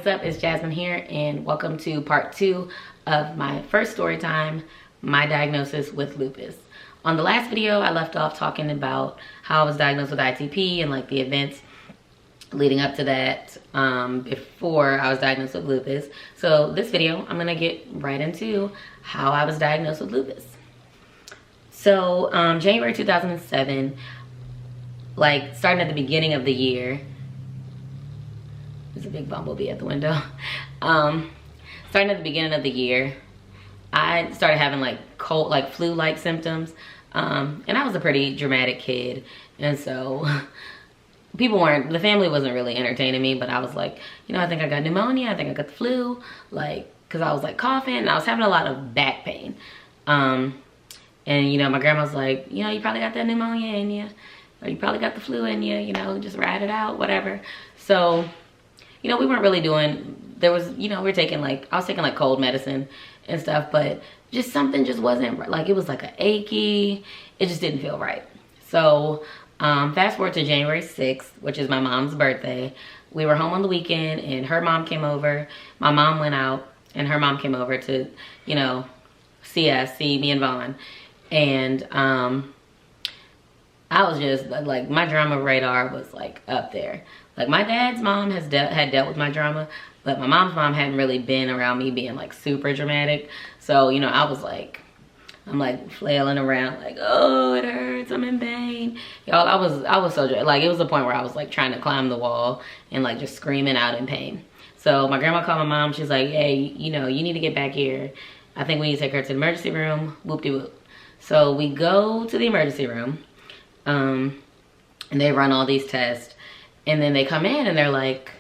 up? It's Jasmine here, and welcome to part 2 of my first story time, my diagnosis with lupus. On the last video, I left off talking about how I was diagnosed with ITP and like the events leading up to that before I was diagnosed with lupus. So this video, I'm gonna get right into how I was diagnosed with lupus. So January 2007, like starting at the beginning of the year, there's a big bumblebee at the window. Starting at the beginning of the year, I started having like cold, like flu-like symptoms. And I was a pretty dramatic kid. And so the family wasn't really entertaining me, but I was like, you know, I think I got pneumonia. I think I got the flu. Like, cause I was like coughing and I was having a lot of back pain. And you know, my grandma was like, you know, you probably got that pneumonia in you, or you probably got the flu in you, you know, just ride it out, whatever. So, you know, we weren't really doing, there was, you know, we were taking like, I was taking like cold medicine and stuff, but just something just wasn't, like it was like a achy, it just didn't feel right. So fast forward to January 6th, which is my mom's birthday. We were home on the weekend and her mom came over. My mom went out and her mom came over to, you know, see me and Vaughn. And I was just like, my drama radar was like up there. Like my dad's mom had dealt with my drama, but my mom's mom hadn't really been around me being like super dramatic. So, you know, I was like, I'm like flailing around like, oh, it hurts, I'm in pain. Y'all, I was so, like, it was the point where I was like trying to climb the wall and like just screaming out in pain. So my grandma called my mom, she's like, hey, you know, you need to get back here. I think we need to take her to the emergency room, whoop-de-whoop. So we go to the emergency room, and they run all these tests. And then they come in and they're like,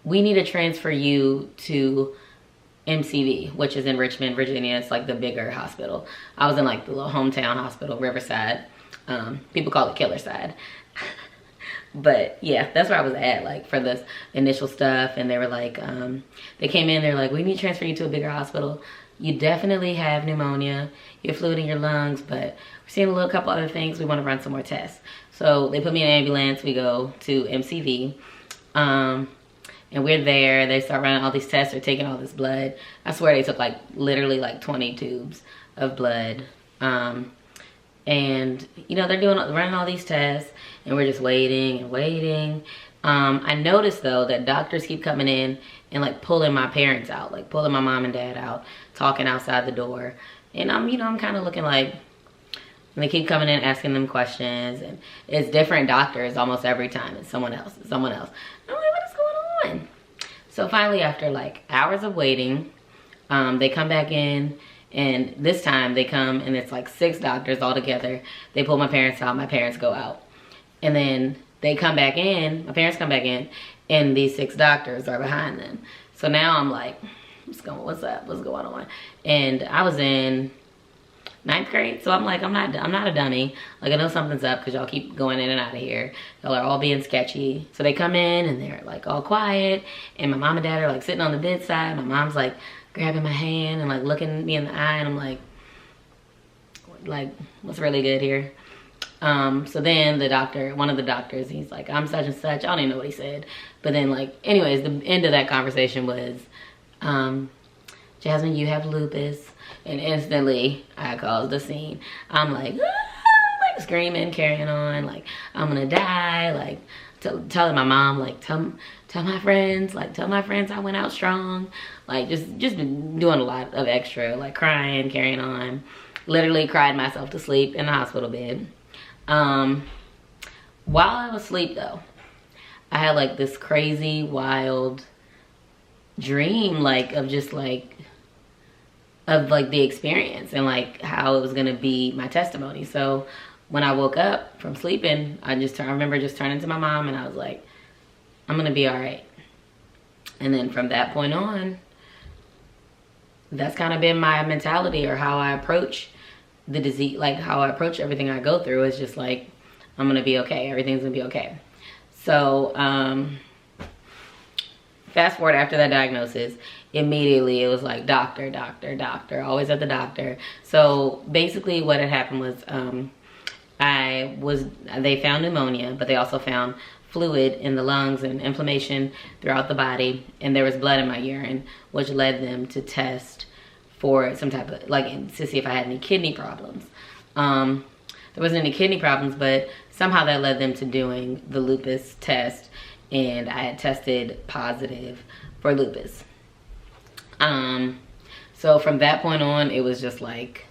we need to transfer you to MCV, which is in Richmond, Virginia. It's like the bigger hospital. I was in like the little hometown hospital, Riverside. People call it Killer Side. But yeah, that's where I was at, like for this initial stuff. And they were like, they came in, they're like, we need to transfer you to a bigger hospital. You definitely have pneumonia. You have fluid in your lungs, but we're seeing a couple other things. We want to run some more tests. So they put me in an ambulance. We go to MCV. And we're there. They start running all these tests. They're taking all this blood. I swear they took like literally like 20 tubes of blood. And you know, they're running all these tests and we're just waiting and waiting. I noticed though that doctors keep coming in and like pulling my parents out, like pulling my mom and dad out, talking outside the door. And I'm, you know, I'm kind of looking like, and they keep coming in asking them questions, and it's different doctors almost every time. It's someone else, it's someone else. I'm like, what is going on? So finally, after like hours of waiting, they come back in, and this time they come and it's like 6 doctors all together. They pull my parents out, my parents go out. And then they come back in, my parents come back in, and these 6 doctors are behind them. So now I'm like, what's up, what's going on? And I was in 9th grade, so I'm like, I'm not a dummy. Like I know something's up because y'all keep going in and out of here. Y'all are all being sketchy. So they come in and they're like all quiet, and my mom and dad are like sitting on the bedside. My mom's like grabbing my hand and like looking me in the eye, and I'm like what's really good here? So then the doctor, one of the doctors, he's like, I'm such and such. I don't even know what he said. But then like, anyways, the end of that conversation was, Jasmine, you have lupus. And instantly I caused a scene. I'm like, ah, like screaming, carrying on, like I'm gonna die, like telling my mom, like tell my friends, I went out strong, like just doing a lot of extra, like crying, carrying on. Literally cried myself to sleep in the hospital bed. While I was asleep though, I had like this crazy wild dream, like of just like the experience and like how it was gonna be my testimony. So when I woke up from sleeping, I remember just turning to my mom and I was like, I'm gonna be all right. And then from that point on, that's kind of been my mentality, or how I approach the disease, like how I approach everything I go through is just like, I'm gonna be okay, everything's gonna be okay. So fast forward after that diagnosis, immediately it was like doctor, always at the doctor. So basically what had happened was they found pneumonia, but they also found fluid in the lungs and inflammation throughout the body, and there was blood in my urine, which led them to test for some type of, like, to see if I had any kidney problems. There wasn't any kidney problems, but somehow that led them to doing the lupus test, and I had tested positive for lupus. So from that point on, it was just like,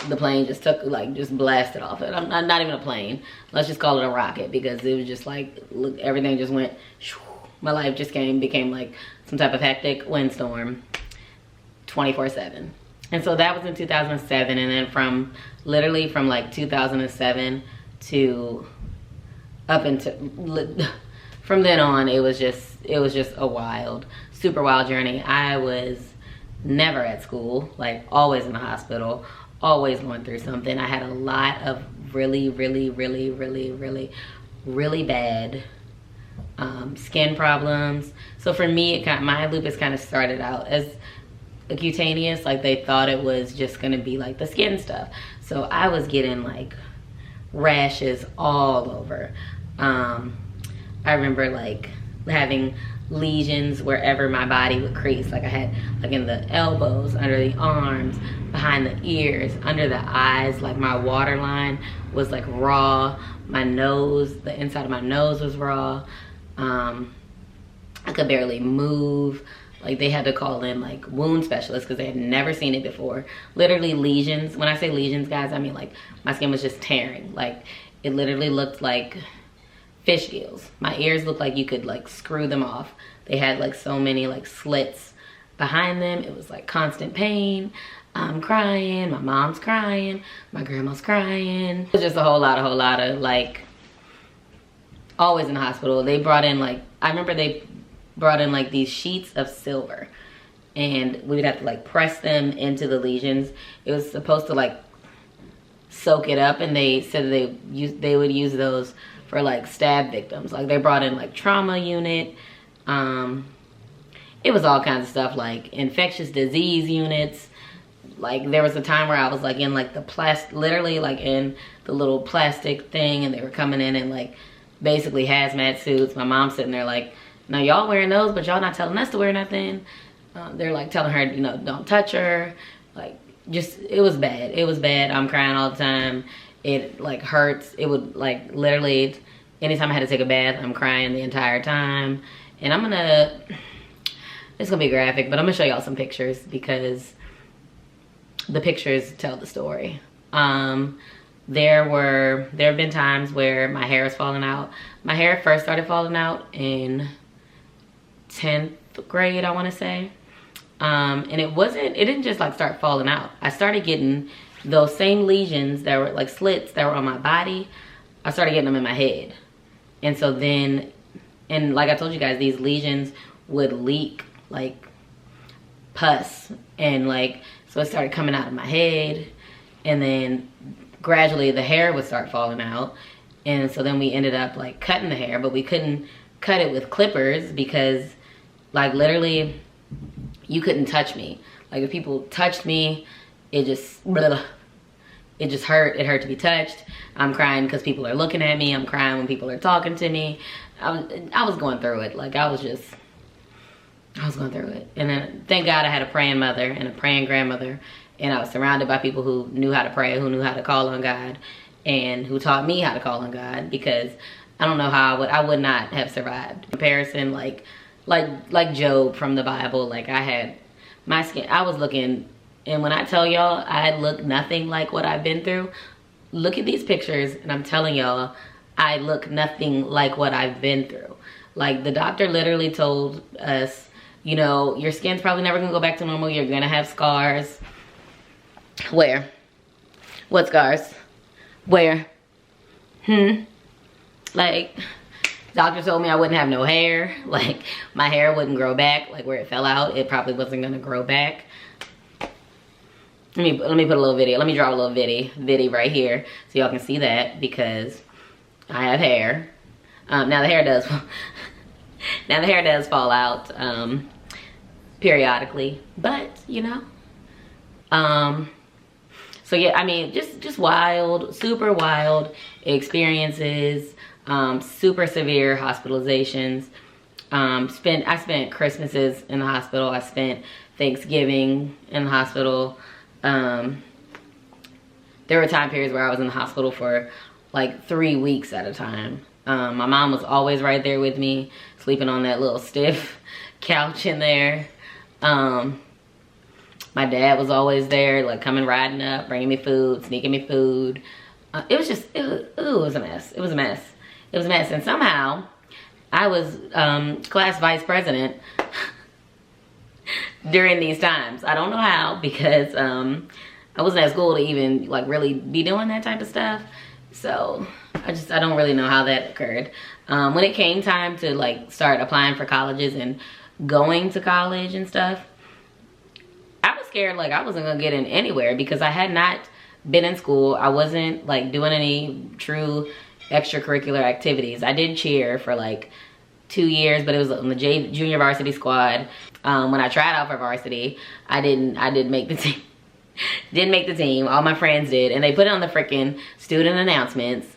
the plane just took, like, just blasted off it. I'm not even a plane. Let's just call it a rocket, because it was just like, look, everything just went, shoo. My life just became like some type of hectic windstorm 24/7. And so that was in 2007. And then literally from like 2007 to up into, from then on, it was just a super wild journey. I was never at school, like always in the hospital, always going through something. I had a lot of really bad skin problems. So for me, my lupus kind of started out as a cutaneous, like they thought it was just gonna be like the skin stuff. So I was getting like rashes all over. I remember like having lesions wherever my body would crease. Like I had like in the elbows, under the arms, behind the ears, under the eyes. Like my waterline was like raw. My nose, the inside of my nose was raw. I could barely move. Like they had to call in like wound specialists because they had never seen it before. Literally lesions. When I say lesions, guys, I mean like my skin was just tearing. Like it literally looked like fish gills. My ears looked like you could like screw them off. They had like so many like slits behind them. It was like constant pain. I'm crying, my mom's crying, my grandma's crying. It was just a whole lot of like, always in the hospital. They brought in like, I remember they brought in like these sheets of silver, and we would have to like press them into the lesions. It was supposed to like soak it up, and they said they would use those for like stab victims. Like they brought in like trauma unit. It was all kinds of stuff, like infectious disease units. Like there was a time where I was like in like the literally like in the little plastic thing, and they were coming in like basically hazmat suits. My mom's sitting there like, now y'all wearing those, but y'all not telling us to wear nothing. They're like telling her, you know, don't touch her. Like just, it was bad. It was bad. I'm crying all the time. It like hurts. It would like literally, anytime I had to take a bath, I'm crying the entire time. And it's gonna be graphic, but I'm gonna show y'all some pictures because the pictures tell the story. There have been times where my hair is falling out. My hair first started falling out in 10th grade, I want to say. And it didn't just like start falling out. I started getting those same lesions that were like slits that were on my body. I started getting them in my head. And so then, and like I told you guys, these lesions would leak like pus, and like, so it started coming out of my head, and then gradually the hair would start falling out. And so then we ended up like cutting the hair, but we couldn't cut it with clippers because like literally you couldn't touch me. Like if people touched me, it just hurt. It hurt to be touched. I'm crying because people are looking at me. I'm crying when people are talking to me. I was going through it. Like I was going through it. And then thank God I had a praying mother and a praying grandmother, and I was surrounded by people who knew how to pray, who knew how to call on God, and who taught me how to call on God, because I don't know how I would not have survived. Comparison, like Job from the Bible, like I had my skin, I was looking, and when I tell y'all I look nothing like what I've been through, look at these pictures, and I'm telling y'all I look nothing like what I've been through. Like the doctor literally told us, you know, your skin's probably never gonna go back to normal. You're gonna have scars. Where? What scars? Where? Like, doctor told me I wouldn't have no hair. Like, my hair wouldn't grow back. Like, where it fell out, it probably wasn't gonna grow back. Let me put a little video. Let me draw a little video right here so y'all can see that, because I have hair. Now the hair does fall out periodically, but you know. So yeah, I mean, just wild, super wild experiences. super severe hospitalizations. I spent Christmases in the hospital. I spent Thanksgiving in the hospital. There were time periods where I was in the hospital for like 3 weeks at a time. My mom was always right there with me, sleeping on that little stiff couch in there. My dad was always there, like coming riding up, bringing me food, sneaking me food. It was a mess. It was a mess. It was a mess. And somehow I was class vice president during these times. I don't know how, because I wasn't at school to even like really be doing that type of stuff. So I don't really know how that occurred. When it came time to like start applying for colleges and going to college and stuff, I was scared like I wasn't gonna get in anywhere, because I had not been in school. I wasn't like doing any true extracurricular activities. I did cheer for like 2 years, but it was on the junior varsity squad. When I tried out for varsity, I didn't make the team. Didn't make the team. All my friends did, and they put it on the freaking student announcements.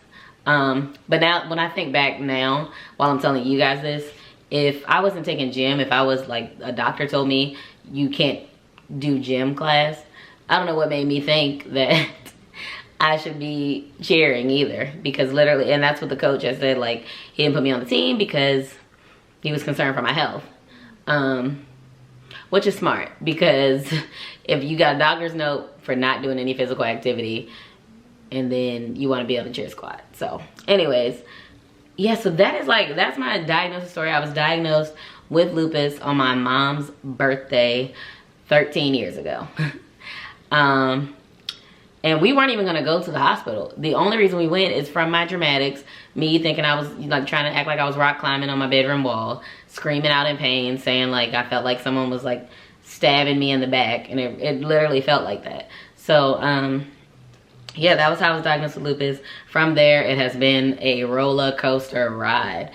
But now, when I think back now, while I'm telling you guys this, if I wasn't taking gym, if I was like, a doctor told me you can't do gym class, I don't know what made me think that I should be cheering either, because literally, and that's what the coach has said, like, he didn't put me on the team because he was concerned for my health. Which is smart, because if you got a doctor's note for not doing any physical activity, and then you want to be on the cheer squad. So anyways, yeah, so that's my diagnosis story. I was diagnosed with lupus on my mom's birthday 13 years ago. And we weren't even gonna go to the hospital. The only reason we went is from my dramatics, me thinking I was like trying to act like I was rock climbing on my bedroom wall, screaming out in pain, saying like I felt like someone was like stabbing me in the back, and it literally felt like that. So yeah, that was how I was diagnosed with lupus. From there, it has been a roller coaster ride,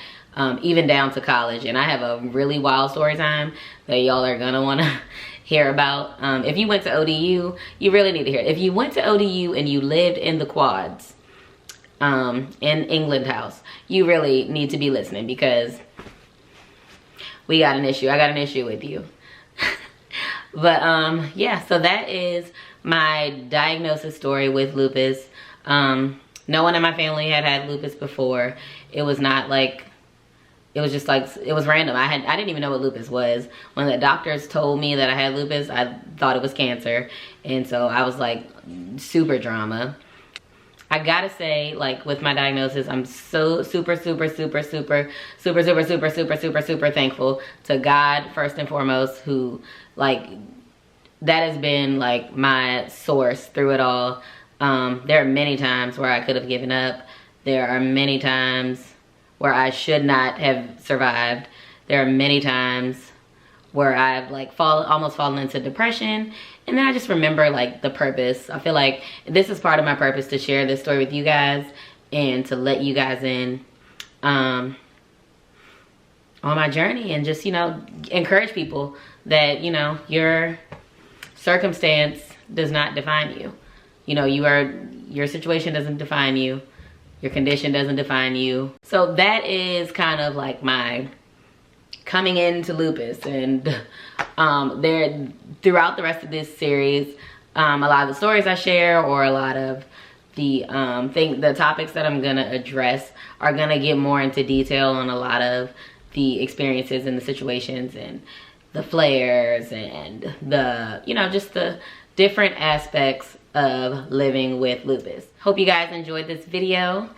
even down to college. And I have a really wild story time that y'all are gonna wanna hear about. If you went to ODU, you really need to hear it. If you went to ODU and you lived in the quads, in England House, you really need to be listening, because we got an issue. I got an issue with you. But yeah, so that is my diagnosis story with lupus. No one in my family had lupus before. It was not like, it was just like, it was random. I didn't even know what lupus was. When the doctors told me that I had lupus, I thought it was cancer. And so I was like, super drama. I gotta say, like, with my diagnosis, I'm so super thankful to God, first and foremost, who, like, that has been like my source through it all. There are many times where I could have given up. There are many times where I should not have survived. There are many times where I've like almost fallen into depression. And then I just remember like the purpose. I feel like this is part of my purpose, to share this story with you guys and to let you guys in on my journey, and just, you know, encourage people that, you know, your circumstance does not define you. You know, your situation doesn't define you. Your condition doesn't define you. So that is kind of like my coming into lupus. And there, throughout the rest of this series, a lot of the stories I share, or a lot of the the topics that I'm gonna address, are gonna get more into detail on a lot of the experiences and the situations and the flares and the, you know, just the different aspects of living with lupus. Hope you guys enjoyed this video.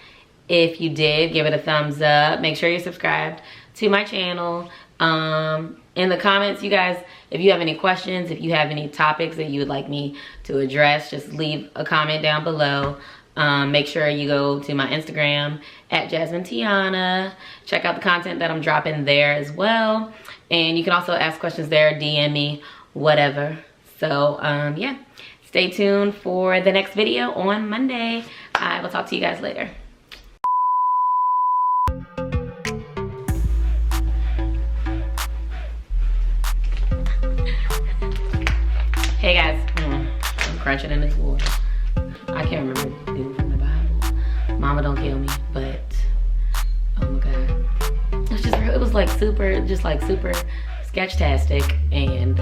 If you did, give it a thumbs up. Make sure you're subscribed to my channel. In the comments, you guys, if you have any questions, if you have any topics that you would like me to address, just leave a comment down below. Make sure you go to my Instagram at Jasmine Tiana. Check out the content that I'm dropping there as well. And you can also ask questions there, DM me, whatever. So yeah, stay tuned for the next video on Monday. I will talk to you guys later. Hey guys, I'm crunching in this water. I can't remember it from the Bible. Mama don't kill me, but it was like super, just like super sketch-tastic, and